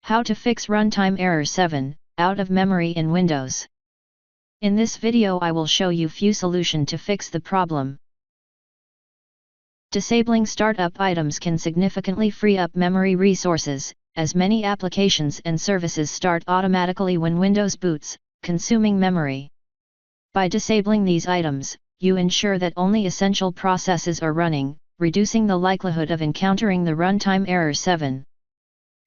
How to fix runtime error 7, out of memory in Windows. In this video I will show you few solution to fix the problem. Disabling startup items can significantly free up memory resources, as many applications and services start automatically when Windows boots, consuming memory. By disabling these items, you ensure that only essential processes are running, reducing the likelihood of encountering the runtime error 7.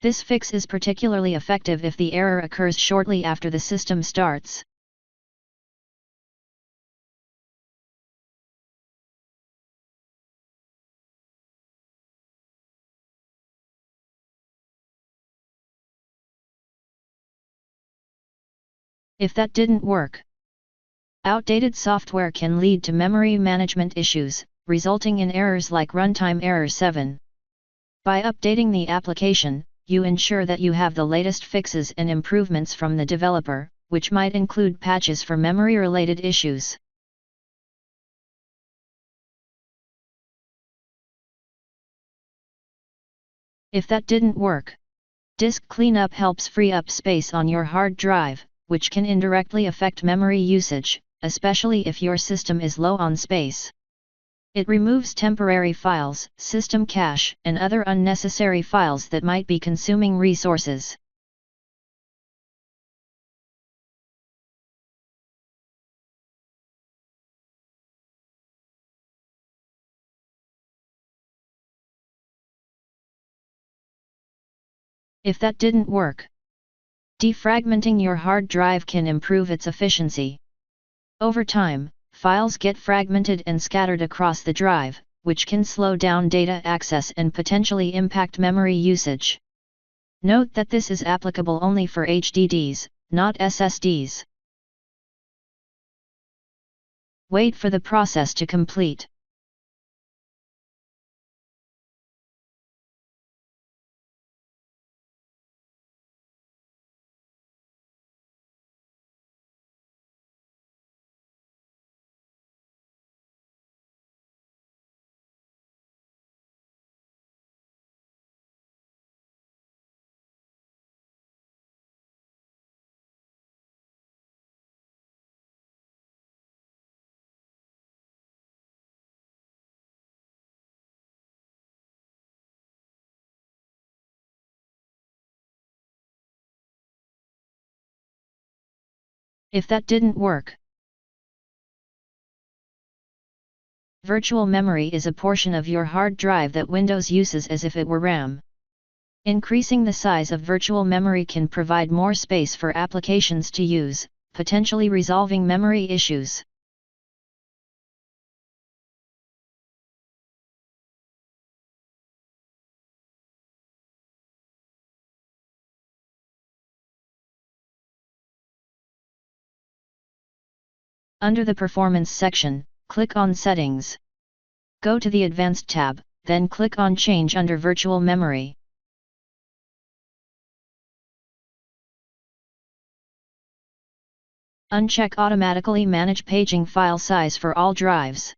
This fix is particularly effective if the error occurs shortly after the system starts. If that didn't work, outdated software can lead to memory management issues, resulting in errors like runtime error 7. By updating the application, you ensure that you have the latest fixes and improvements from the developer, which might include patches for memory-related issues. If that didn't work, disk cleanup helps free up space on your hard drive, which can indirectly affect memory usage, especially if your system is low on space. It removes temporary files, system cache, and other unnecessary files that might be consuming resources. If that didn't work, defragmenting your hard drive can improve its efficiency. Over time, files get fragmented and scattered across the drive, which can slow down data access and potentially impact memory usage. Note that this is applicable only for HDDs, not SSDs. Wait for the process to complete. If that didn't work, virtual memory is a portion of your hard drive that Windows uses as if it were RAM. Increasing the size of virtual memory can provide more space for applications to use, potentially resolving memory issues. Under the Performance section, click on Settings. Go to the Advanced tab, then click on Change under Virtual Memory. Uncheck Automatically Manage Paging File Size for all drives.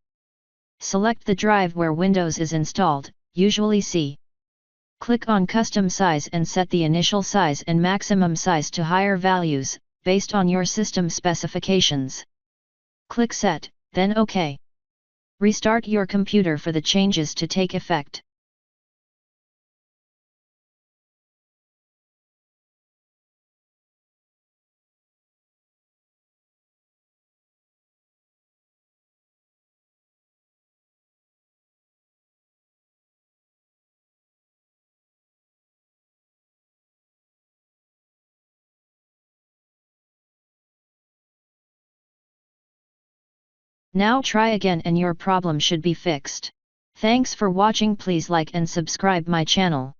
Select the drive where Windows is installed, usually C. Click on Custom Size and set the initial size and maximum size to higher values, based on your system specifications. Click Set, then OK. Restart your computer for the changes to take effect. Now try again and your problem should be fixed. Thanks for watching. Please like and subscribe my channel.